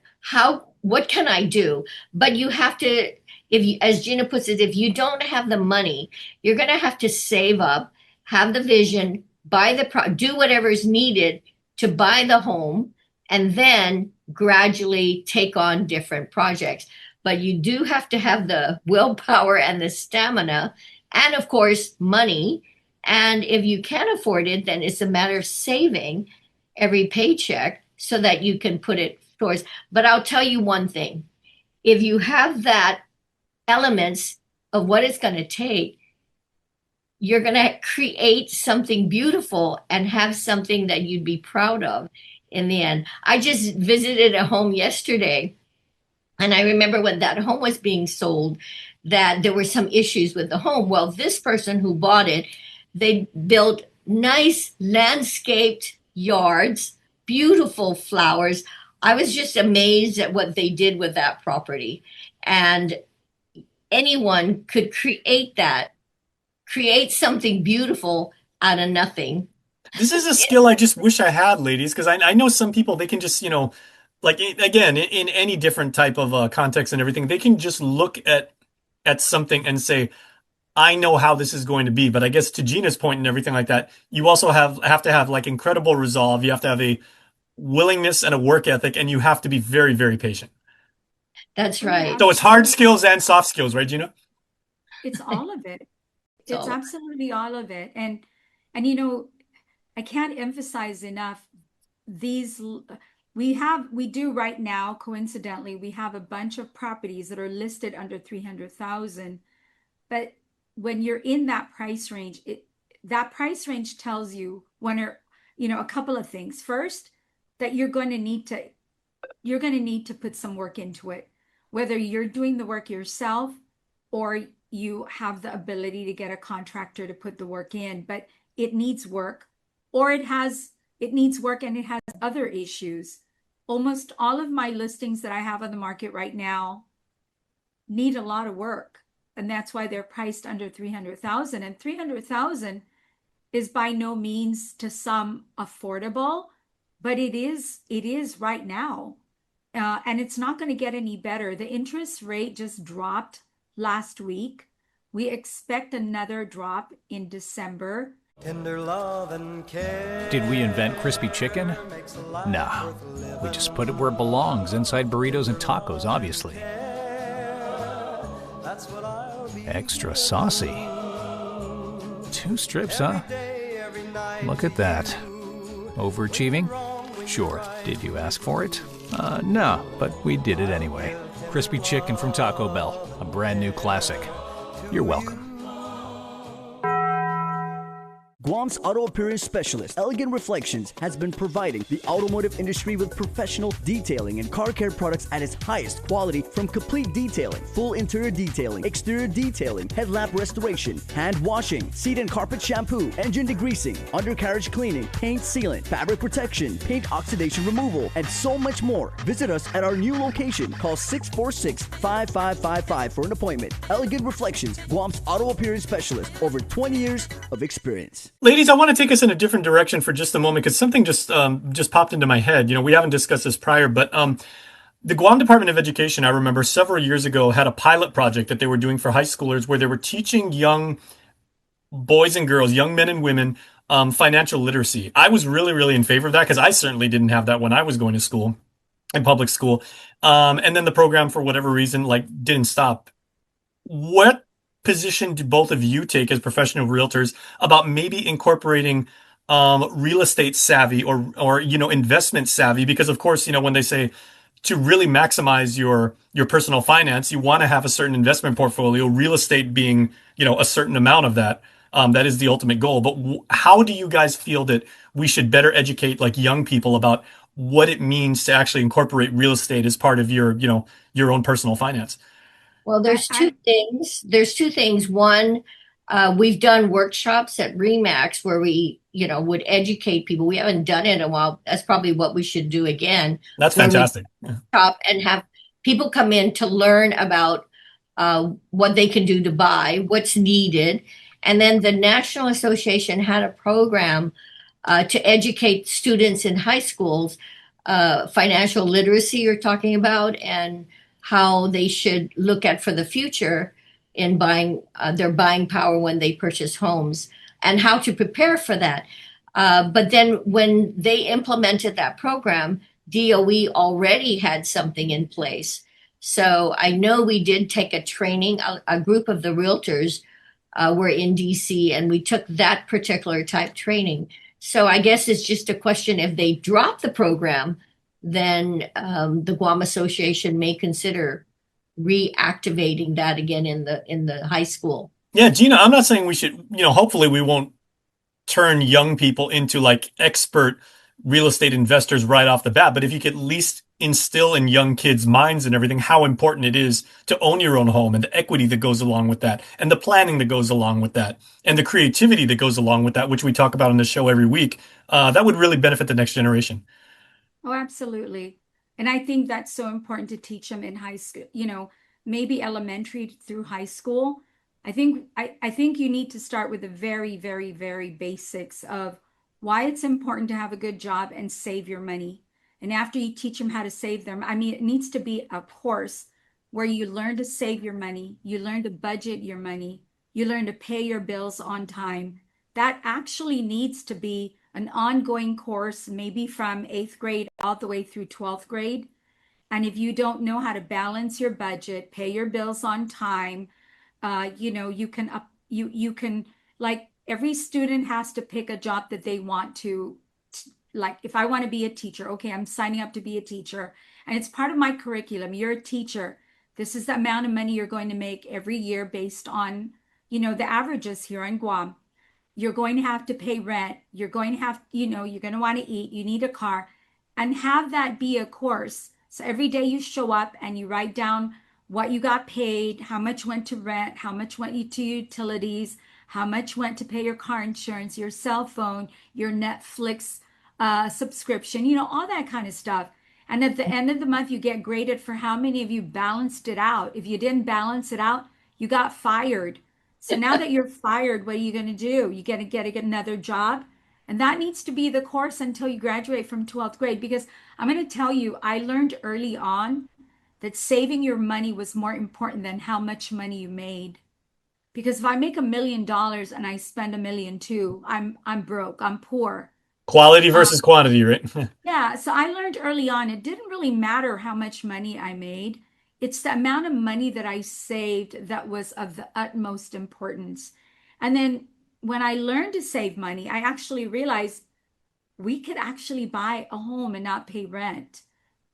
What can I do? But you have to, if you, as Gina puts it, if you don't have the money, you're going to have to save up, have the vision, do whatever is needed to buy the home, and then gradually take on different projects. But you do have to have the willpower and the stamina, and of course, money. And if you can't afford it, then it's a matter of saving every paycheck so that you can put it towards. But I'll tell you one thing. If you have that elements, of what it's going to take, you're going to create something beautiful and have something that you'd be proud of in the end. I just visited a home yesterday, and I remember when that home was being sold, that there were some issues with the home. Well, this person who bought it, they built nice landscaped yards, beautiful flowers. I was just amazed at what they did with that property. And anyone could create that, create something beautiful out of nothing. This is a skill I just wish I had, ladies, because I know some people, they can just, like, again, in any different type of context and everything, they can just look at something and say, I know how this is going to be. But I guess to Gina's point and everything like that, you also have to have like incredible resolve. You have to have a willingness and a work ethic, and you have to be very, very patient. That's right. So it's hard skills and soft skills, right, Gina? It's all of it. It's absolutely all of it. And I can't emphasize enough we do right now, coincidentally, we have a bunch of properties that are listed under 300,000. But when you're in that price range, that price range tells you a couple of things. First, that you're going to need to put some work into it, whether you're doing the work yourself or you have the ability to get a contractor to put the work in, but it needs work, or it needs work and it has other issues. Almost all of my listings that I have on the market right now need a lot of work, and that's why they're priced under 300,000. And 300,000 is by no means to some affordable, but it is right now. And it's not going to get any better. The interest rate just dropped last week. We expect another drop in December. Tender love and care. Did we invent crispy chicken? Nah, we just put it where it belongs, inside burritos and tacos, obviously. Extra saucy. 2 strips, huh? Look at that. Overachieving? Sure. Did you ask for it? No, but we did it anyway. Crispy chicken from Taco Bell, a brand new classic. You're welcome. Guam's auto appearance specialist, Elegant Reflections, has been providing the automotive industry with professional detailing and car care products at its highest quality, from complete detailing, full interior detailing, exterior detailing, headlamp restoration, hand washing, seat and carpet shampoo, engine degreasing, undercarriage cleaning, paint sealant, fabric protection, paint oxidation removal, and so much more. Visit us at our new location. Call 646-5555 for an appointment. Elegant Reflections, Guam's auto appearance specialist, over 20 years of experience. Ladies, I want to take us in a different direction for just a moment, because something just popped into my head. We haven't discussed this prior, but the Guam Department of Education, I remember several years ago, had a pilot project that they were doing for high schoolers where they were teaching young boys and girls, young men and women, financial literacy. I was really, really in favor of that, because I certainly didn't have that when I was going to school, in public school. And then the program, for whatever reason, didn't stop. What position do both of you take as professional realtors about maybe incorporating real estate savvy or investment savvy? Because of course, when they say to really maximize your personal finance, you want to have a certain investment portfolio, real estate being a certain amount of that. That is the ultimate goal. But how do you guys feel that we should better educate young people about what it means to actually incorporate real estate as part of your own personal finance? Well, there's two things. There's 2 things. One, we've done workshops at RE/MAX where we, would educate people. We haven't done it in a while. That's probably what we should do again. That's fantastic. Shop and have people come in to learn about what they can do to buy, what's needed. And then the National Association had a program to educate students in high schools, financial literacy you're talking about, and how they should look at for the future in buying their buying power when they purchase homes, and how to prepare for that. But then when they implemented that program, DOE already had something in place. So I know we did take a training, a group of the realtors were in DC, and we took that particular type training. So I guess it's just a question, if they drop the program, then the Guam Association may consider reactivating that again in the high school. Yeah, Gina, I'm not saying we should, hopefully we won't turn young people into like expert real estate investors right off the bat. But if you could at least instill in young kids' minds and everything how important it is to own your own home and the equity that goes along with that and the planning that goes along with that and the creativity that goes along with that, which we talk about on the show every week, that would really benefit the next generation. Oh, absolutely. And I think that's so important to teach them in high school, maybe elementary through high school. I think you need to start with the very, very, very basics of why it's important to have a good job and save your money. And after you teach them how to save them, it needs to be a course where you learn to save your money, you learn to budget your money, you learn to pay your bills on time. That actually needs to be an ongoing course, maybe from 8th grade all the way through 12th grade. And if you don't know how to balance your budget, pay your bills on time, you can like every student has to pick a job that they want to, like if I want to be a teacher, okay, I'm signing up to be a teacher and it's part of my curriculum. You're a teacher. This is the amount of money you're going to make every year based on, the averages here in Guam. You're going to have to pay rent. You're going to have, you're going to want to eat. You need a car, and have that be a course. So every day you show up and you write down what you got paid, how much went to rent, how much went to utilities, how much went to pay your car insurance, your cell phone, your Netflix subscription, all that kind of stuff. And at the end of the month, you get graded for how many of you balanced it out. If you didn't balance it out, you got fired. So now that you're fired, what are you going to do? You got to get another job. And that needs to be the course until you graduate from 12th grade. Because I'm going to tell you, I learned early on that saving your money was more important than how much money you made. Because if I make $1 million and I spend $1.2 million, I'm broke, I'm poor. Quality versus quantity, right? Yeah, so I learned early on, it didn't really matter how much money I made. It's the amount of money that I saved that was of the utmost importance. And then when I learned to save money, I actually realized we could actually buy a home and not pay rent.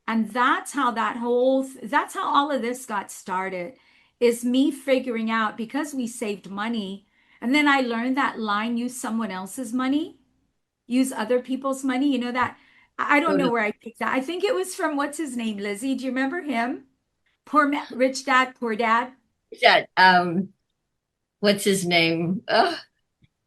And that's how that's how all of this got started, is me figuring out, because we saved money. And then I learned that line, use someone else's money, use other people's money. That, I don't know where I picked that. I think it was from, what's his name, Lizzie? Do you remember him? Rich Dad, Poor Dad. That, what's his name? But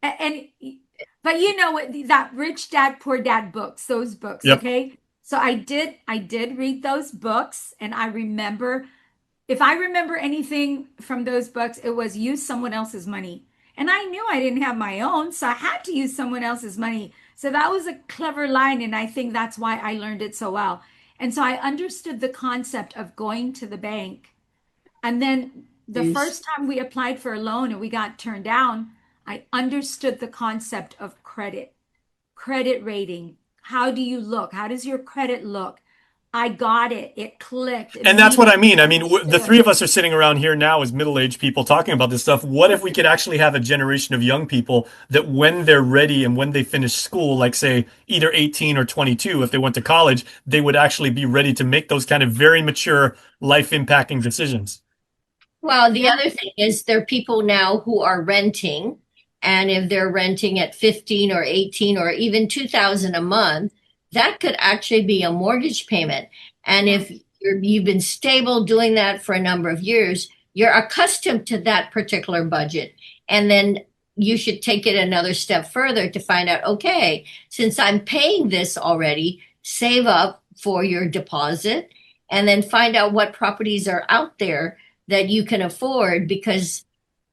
that Rich Dad, Poor Dad books, those books. Yep. Okay. So I did read those books, and I remember, if I remember anything from those books, it was use someone else's money. And I knew I didn't have my own, so I had to use someone else's money. So that was a clever line, and I think that's why I learned it so well. And so I understood the concept of going to the bank. And then the first time we applied for a loan and we got turned down, I understood the concept of credit rating. How do you look? How does your credit look? I got it. It clicked. And that's what I mean. The three of us are sitting around here now as middle-aged people talking about this stuff. What if we could actually have a generation of young people that when they're ready and when they finish school, like say either 18 or 22, if they went to college, they would actually be ready to make those kind of very mature, life-impacting decisions. Well, the other thing is there are people now who are renting. And if they're renting at 15 or 18 or even 2,000 a month, that could actually be a mortgage payment. And if you've been stable doing that for a number of years, you're accustomed to that particular budget. And then you should take it another step further to find out, okay, since I'm paying this already, save up for your deposit and then find out what properties are out there that you can afford, because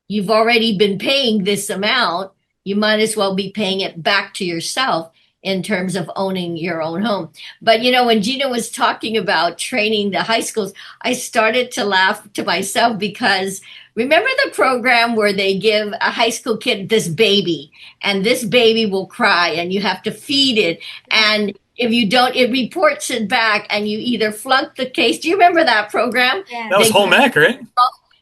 you've already been paying this amount. You might as well be paying it back to yourself in terms of owning your own home. But, when Gina was talking about training the high schools, I started to laugh to myself, because remember the program where they give a high school kid this baby, and this baby will cry and you have to feed it. And if you don't, it reports it back and you either flunk the case. Do you remember that program? Yeah. That was home ec, right?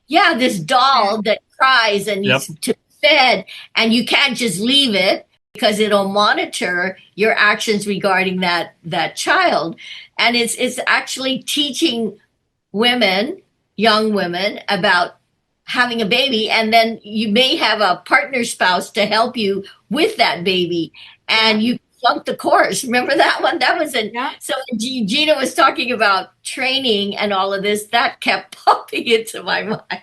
Yeah, this doll that cries and needs to be fed, and you can't just leave it because it'll monitor your actions regarding that child. And it's actually teaching women young women about having a baby, and then you may have a partner spouse to help you with that baby, and you flunk the course. Remember that one? That was so when Gina was talking about training and all of this, that kept popping into my mind.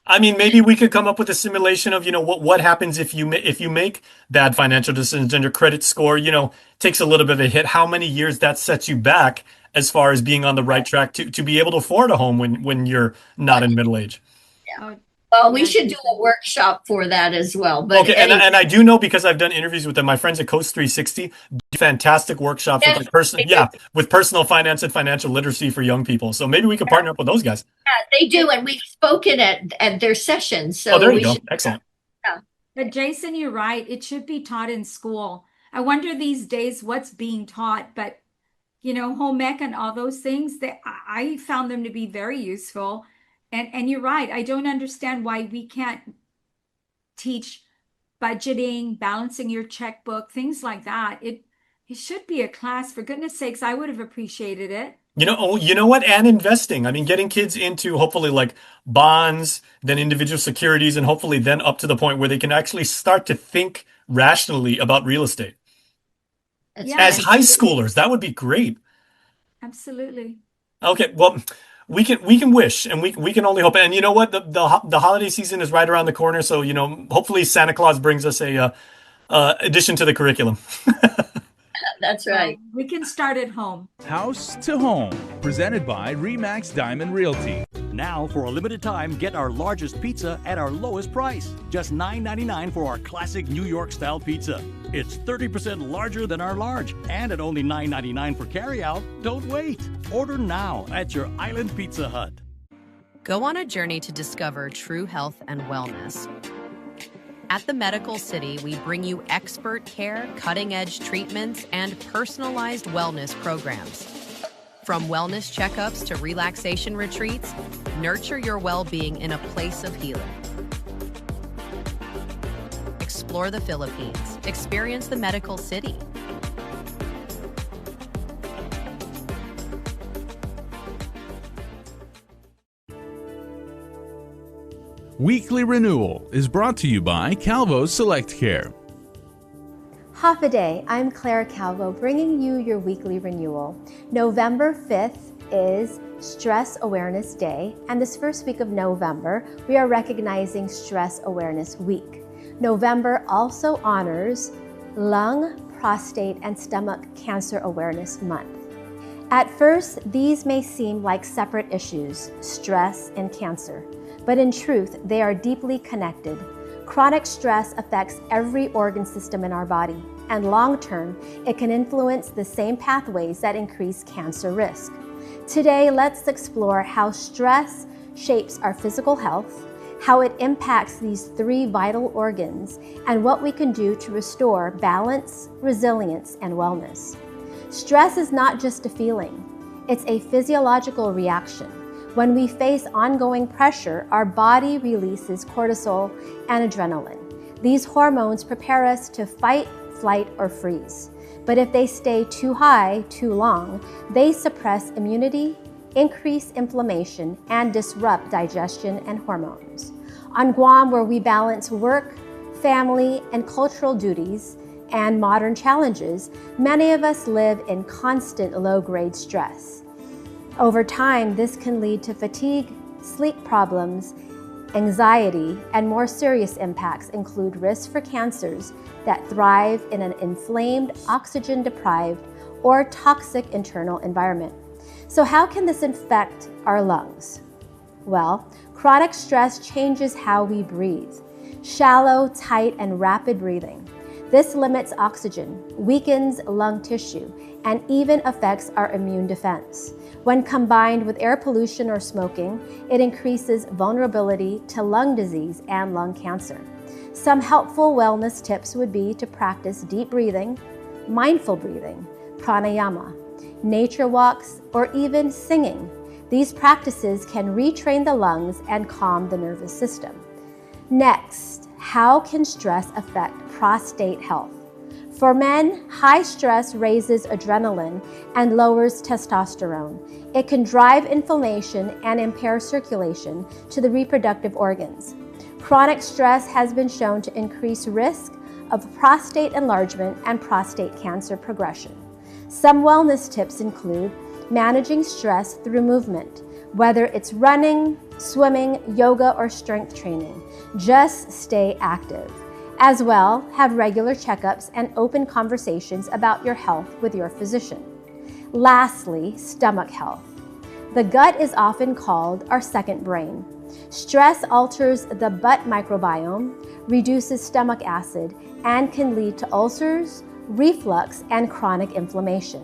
I mean, maybe we could come up with a simulation of, what happens if you make bad financial decisions and your credit score, takes a little bit of a hit, how many years that sets you back as far as being on the right track to be able to afford a home when you're not in middle age. Yeah. Well, we should do a workshop for that as well. But okay, anyway. and I do know, because I've done interviews with them. My friends at Coast 360 do fantastic workshops with personal finance and financial literacy for young people. So maybe we could partner up with those guys. Yeah, they do, and we've spoken at their sessions. So there you go. Excellent. Yeah. But Jason, you're right. It should be taught in school. I wonder these days what's being taught, but home ec and all those things, I found them to be very useful. And you're right. I don't understand why we can't teach budgeting, balancing your checkbook, things like that. It should be a class. For goodness sakes, I would have appreciated it. You know what? And investing. I mean, getting kids into hopefully like bonds, then individual securities, and hopefully then up to the point where they can actually start to think rationally about real estate. As high schoolers, that would be great. Absolutely. Okay, well, we can wish, and we can only hope. And you know what? The holiday season is right around the corner, so hopefully Santa Claus brings us a addition to the curriculum. That's right. We can start at home. House to Home, presented by RE/MAX Diamond Realty. Now, for a limited time, get our largest pizza at our lowest price. Just $9.99 for our classic New York-style pizza. It's 30% larger than our large, and at only $9.99 for carryout. Don't wait. Order now at your Island Pizza Hut. Go on a journey to discover true health and wellness. At the Medical City, we bring you expert care, cutting-edge treatments, and personalized wellness programs. From wellness checkups to relaxation retreats, nurture your well-being in a place of healing. Explore the Philippines. Experience the Medical City. Weekly Renewal is brought to you by Calvo's Select Care. Half a day, I'm Claire Calvo, bringing you your weekly renewal. November 5th is Stress Awareness Day, and this first week of November, we are recognizing Stress Awareness Week. November also honors Lung, Prostate, and Stomach Cancer Awareness Month. At first, these may seem like separate issues, stress and cancer, but in truth, they are deeply connected. Chronic stress affects every organ system in our body, and long-term, it can influence the same pathways that increase cancer risk. Today, let's explore how stress shapes our physical health, how it impacts these three vital organs, and what we can do to restore balance, resilience, and wellness. Stress is not just a feeling, it's a physiological reaction. When we face ongoing pressure, our body releases cortisol and adrenaline. These hormones prepare us to fight, flight, or freeze. But if they stay too high too long, they suppress immunity, increase inflammation, and disrupt digestion and hormones. On Guam, where we balance work, family, and cultural duties, and modern challenges, many of us live in constant low-grade stress. Over time, this can lead to fatigue, sleep problems, anxiety, and more serious impacts include risks for cancers that thrive in an inflamed, oxygen-deprived, or toxic internal environment. So how can this affect our lungs? Well, chronic stress changes how we breathe. Shallow, tight, and rapid breathing. This limits oxygen, weakens lung tissue, and even affects our immune defense. When combined with air pollution or smoking, it increases vulnerability to lung disease and lung cancer. Some helpful wellness tips would be to practice deep breathing, mindful breathing, pranayama, nature walks, or even singing. These practices can retrain the lungs and calm the nervous system. Next, how can stress affect prostate health? For men, high stress raises adrenaline and lowers testosterone. It can drive inflammation and impair circulation to the reproductive organs. Chronic stress has been shown to increase risk of prostate enlargement and prostate cancer progression. Some wellness tips include managing stress through movement, whether it's running, swimming, yoga, or strength training. Just stay active. As well, have regular checkups and open conversations about your health with your physician. Lastly, stomach health. The gut is often called our second brain. Stress alters the butt microbiome, reduces stomach acid, and can lead to ulcers, reflux, and chronic inflammation.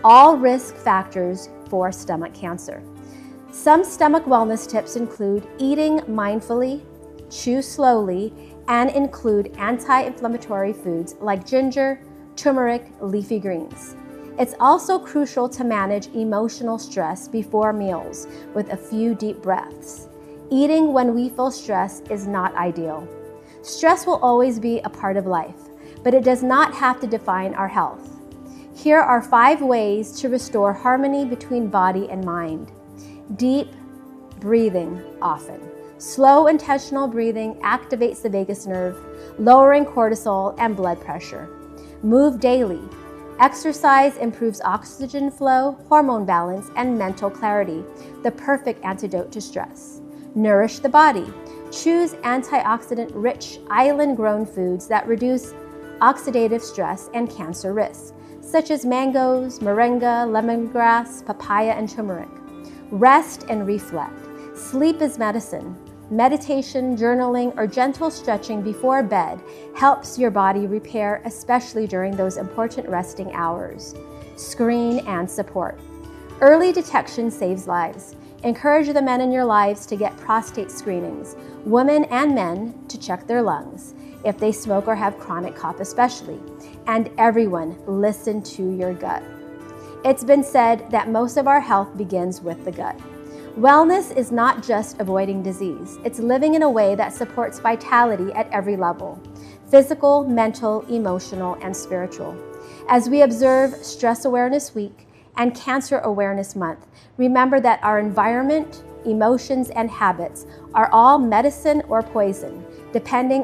All risk factors for stomach cancer. Some stomach wellness tips include eating mindfully, chew slowly, and include anti-inflammatory foods like ginger, turmeric, leafy greens. It's also crucial to manage emotional stress before meals with a few deep breaths. Eating when we feel stress is not ideal. Stress will always be a part of life, but it does not have to define our health. Here are 5 ways to restore harmony between body and mind. Deep breathing often. Slow intentional breathing activates the vagus nerve, lowering cortisol and blood pressure. Move daily. Exercise improves oxygen flow, hormone balance, and mental clarity, the perfect antidote to stress. Nourish the body. Choose antioxidant-rich, island-grown foods that reduce oxidative stress and cancer risk, such as mangoes, moringa, lemongrass, papaya, and turmeric. Rest and reflect. Sleep is medicine. Meditation, journaling, or gentle stretching before bed helps your body repair, especially during those important resting hours. Screen and support. Early detection saves lives. Encourage the men in your lives to get prostate screenings, women and men to check their lungs, if they smoke or have chronic cough especially. And everyone, listen to your gut. It's been said that most of our health begins with the gut. Wellness is not just avoiding disease. It's living in a way that supports vitality at every level: physical, mental, emotional, and spiritual. As we observe Stress Awareness Week and Cancer Awareness Month, remember that our environment, emotions, and habits are all medicine or poison, depending on